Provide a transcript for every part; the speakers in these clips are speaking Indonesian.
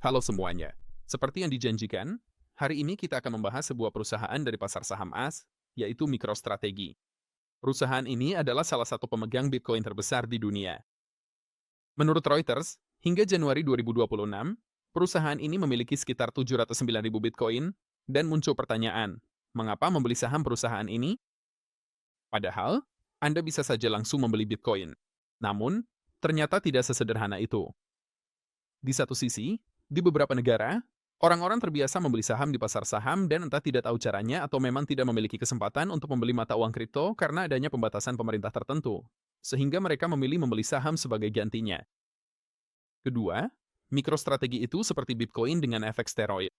Halo semuanya. Seperti yang dijanjikan, hari ini kita akan membahas sebuah perusahaan dari pasar saham AS, yaitu MicroStrategy. Perusahaan ini adalah salah satu pemegang Bitcoin terbesar di dunia. Menurut Reuters, hingga Januari 2026, perusahaan ini memiliki sekitar 709.000 Bitcoin, dan muncul pertanyaan, mengapa membeli saham perusahaan ini? Padahal, Anda bisa saja langsung membeli Bitcoin. Namun, ternyata tidak sesederhana itu. Di satu sisi, di beberapa negara, orang-orang terbiasa membeli saham di pasar saham dan entah tidak tahu caranya atau memang tidak memiliki kesempatan untuk membeli mata uang kripto karena adanya pembatasan pemerintah tertentu, sehingga mereka memilih membeli saham sebagai gantinya. Kedua, mikrostrategi itu seperti Bitcoin dengan efek steroid.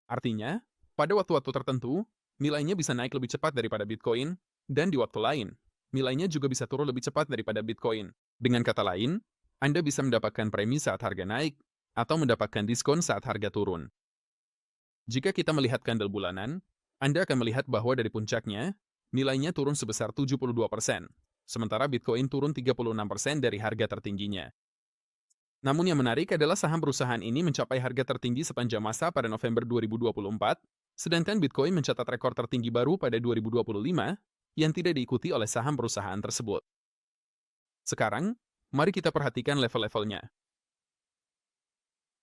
Artinya, pada waktu-waktu tertentu, nilainya bisa naik lebih cepat daripada Bitcoin, dan di waktu lain, nilainya juga bisa turun lebih cepat daripada Bitcoin. Dengan kata lain, Anda bisa mendapatkan premi saat harga naik, atau mendapatkan diskon saat harga turun. Jika kita melihat kandel bulanan, Anda akan melihat bahwa dari puncaknya, nilainya turun sebesar 72%, sementara Bitcoin turun 36% dari harga tertingginya. Namun yang menarik adalah saham perusahaan ini mencapai harga tertinggi sepanjang masa pada November 2024, sedangkan Bitcoin mencatat rekor tertinggi baru pada 2025 yang tidak diikuti oleh saham perusahaan tersebut. Sekarang, mari kita perhatikan level-levelnya.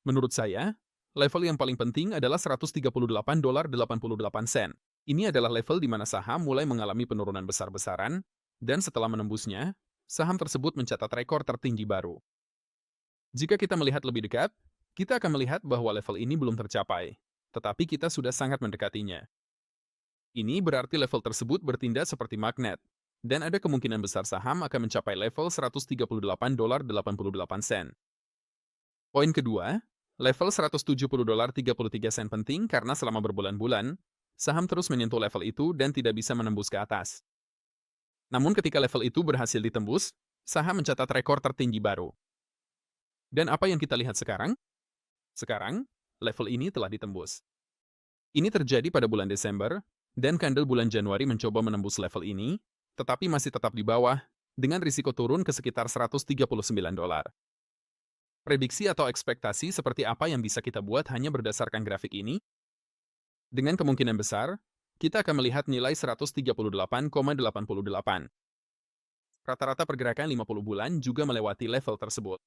Menurut saya, level yang paling penting adalah $138.88. Ini adalah level di mana saham mulai mengalami penurunan besar-besaran, dan setelah menembusnya, saham tersebut mencatat rekor tertinggi baru. Jika kita melihat lebih dekat, kita akan melihat bahwa level ini belum tercapai, tetapi kita sudah sangat mendekatinya. Ini berarti level tersebut bertindak seperti magnet, dan ada kemungkinan besar saham akan mencapai level $138.88. Poin kedua, level $170.33 penting karena selama berbulan-bulan, saham terus menyentuh level itu dan tidak bisa menembus ke atas. Namun ketika level itu berhasil ditembus, saham mencatat rekor tertinggi baru. Dan apa yang kita lihat sekarang? Sekarang, level ini telah ditembus. Ini terjadi pada bulan Desember, dan kandel bulan Januari mencoba menembus level ini, tetapi masih tetap di bawah, dengan risiko turun ke sekitar $139. Prediksi atau ekspektasi seperti apa yang bisa kita buat hanya berdasarkan grafik ini? Dengan kemungkinan besar, kita akan melihat nilai 138,88. Rata-rata pergerakan 50 bulan juga melewati level tersebut.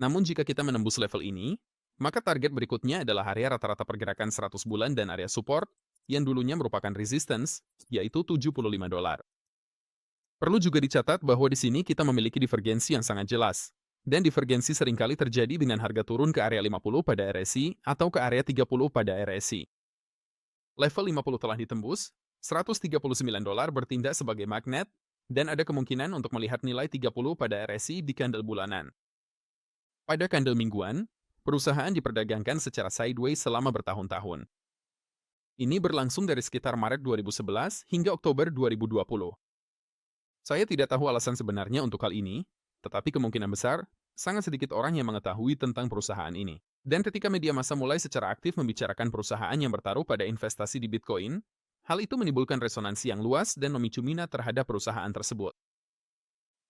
Namun jika kita menembus level ini, maka target berikutnya adalah area rata-rata pergerakan 100 bulan dan area support, yang dulunya merupakan resistance, yaitu $75. Perlu juga dicatat bahwa di sini kita memiliki divergensi yang sangat jelas, dan divergensi seringkali terjadi dengan harga turun ke area 50 pada RSI atau ke area 30 pada RSI. Level 50 telah ditembus, $139 bertindak sebagai magnet, dan ada kemungkinan untuk melihat nilai 30 pada RSI di kandel bulanan. Pada kandel mingguan, perusahaan diperdagangkan secara sideways selama bertahun-tahun. Ini berlangsung dari sekitar Maret 2011 hingga Oktober 2020. Saya tidak tahu alasan sebenarnya untuk hal ini, tetapi kemungkinan besar, sangat sedikit orang yang mengetahui tentang perusahaan ini. Dan ketika media massa mulai secara aktif membicarakan perusahaan yang bertaruh pada investasi di Bitcoin, hal itu menimbulkan resonansi yang luas dan memicu minat terhadap perusahaan tersebut.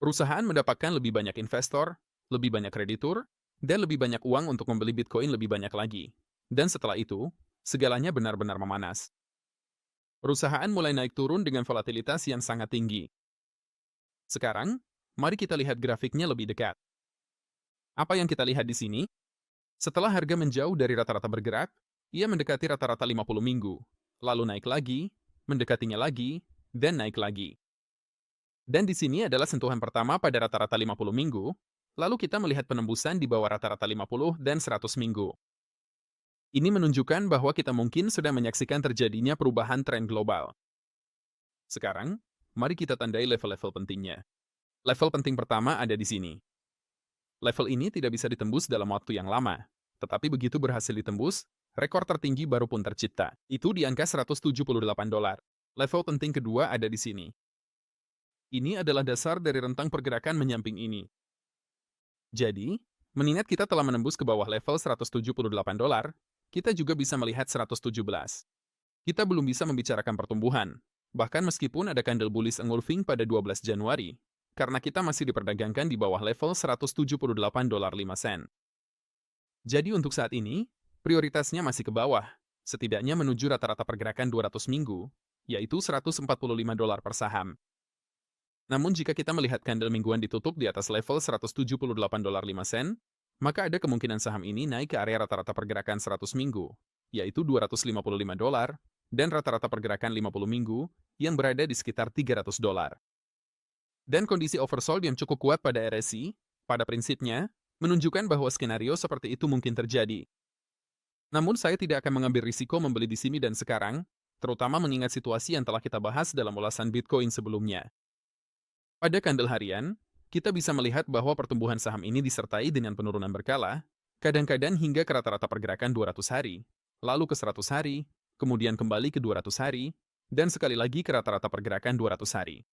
Perusahaan mendapatkan lebih banyak investor, lebih banyak kreditur, dan lebih banyak uang untuk membeli Bitcoin lebih banyak lagi. Dan setelah itu, segalanya benar-benar memanas. Perusahaan mulai naik turun dengan volatilitas yang sangat tinggi. Sekarang, mari kita lihat grafiknya lebih dekat. Apa yang kita lihat di sini? Setelah harga menjauh dari rata-rata bergerak, ia mendekati rata-rata 50 minggu, lalu naik lagi, mendekatinya lagi, dan naik lagi. Dan di sini adalah sentuhan pertama pada rata-rata 50 minggu, lalu kita melihat penembusan di bawah rata-rata 50 dan 100 minggu. Ini menunjukkan bahwa kita mungkin sudah menyaksikan terjadinya perubahan tren global. Sekarang, mari kita tandai level-level pentingnya. Level penting pertama ada di sini. Level ini tidak bisa ditembus dalam waktu yang lama, tetapi begitu berhasil ditembus, rekor tertinggi baru pun tercipta. Itu di angka $178. Level penting kedua ada di sini. Ini adalah dasar dari rentang pergerakan menyamping ini. Jadi, mengingat kita telah menembus ke bawah level $178, kita juga bisa melihat 117. Kita belum bisa membicarakan pertumbuhan, bahkan meskipun ada candle bullish engulfing pada 12 Januari, karena kita masih diperdagangkan di bawah level $178.05. Jadi untuk saat ini, prioritasnya masih ke bawah, setidaknya menuju rata-rata pergerakan 200 minggu, yaitu $145 per saham. Namun jika kita melihat candle mingguan ditutup di atas level $178.05, maka ada kemungkinan saham ini naik ke area rata-rata pergerakan 100 minggu, yaitu $255, dan rata-rata pergerakan 50 minggu, yang berada di sekitar $300. Dan kondisi oversold yang cukup kuat pada RSI, pada prinsipnya, menunjukkan bahwa skenario seperti itu mungkin terjadi. Namun saya tidak akan mengambil risiko membeli di sini dan sekarang, terutama mengingat situasi yang telah kita bahas dalam ulasan Bitcoin sebelumnya. Pada candle harian, kita bisa melihat bahwa pertumbuhan saham ini disertai dengan penurunan berkala, kadang-kadang hingga ke rata-rata pergerakan 200 hari, lalu ke 100 hari, kemudian kembali ke 200 hari, dan sekali lagi ke rata-rata pergerakan 200 hari.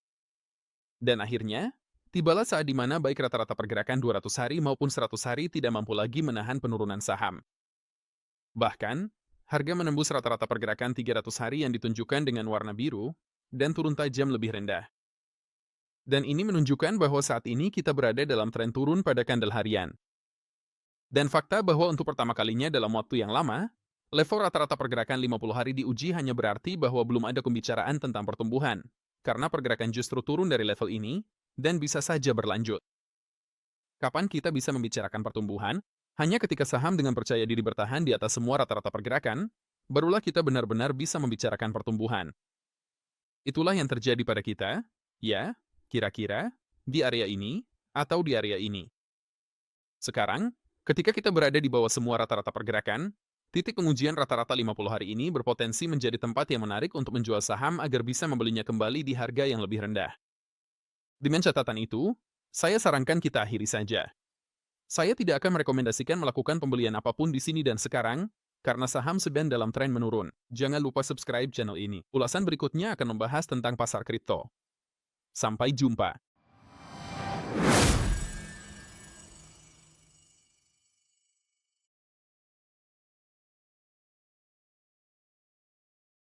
Dan akhirnya, tibalah saat di mana baik rata-rata pergerakan 200 hari maupun 100 hari tidak mampu lagi menahan penurunan saham. Bahkan, harga menembus rata-rata pergerakan 300 hari yang ditunjukkan dengan warna biru, dan turun tajam lebih rendah. Dan ini menunjukkan bahwa saat ini kita berada dalam tren turun pada candle harian. Dan fakta bahwa untuk pertama kalinya dalam waktu yang lama, level rata-rata pergerakan 50 hari diuji hanya berarti bahwa belum ada pembicaraan tentang pertumbuhan, karena pergerakan justru turun dari level ini, dan bisa saja berlanjut. Kapan kita bisa membicarakan pertumbuhan? Hanya ketika saham dengan percaya diri bertahan di atas semua rata-rata pergerakan, barulah kita benar-benar bisa membicarakan pertumbuhan. Itulah yang terjadi pada kita, ya, kira-kira di area ini atau di area ini. Sekarang, ketika kita berada di bawah semua rata-rata pergerakan, titik pengujian rata-rata 50 hari ini berpotensi menjadi tempat yang menarik untuk menjual saham agar bisa membelinya kembali di harga yang lebih rendah. Dengan catatan itu, saya sarankan kita akhiri saja. Saya tidak akan merekomendasikan melakukan pembelian apapun di sini dan sekarang, karena saham sedang dalam tren menurun. Jangan lupa subscribe channel ini. Ulasan berikutnya akan membahas tentang pasar kripto. Sampai jumpa.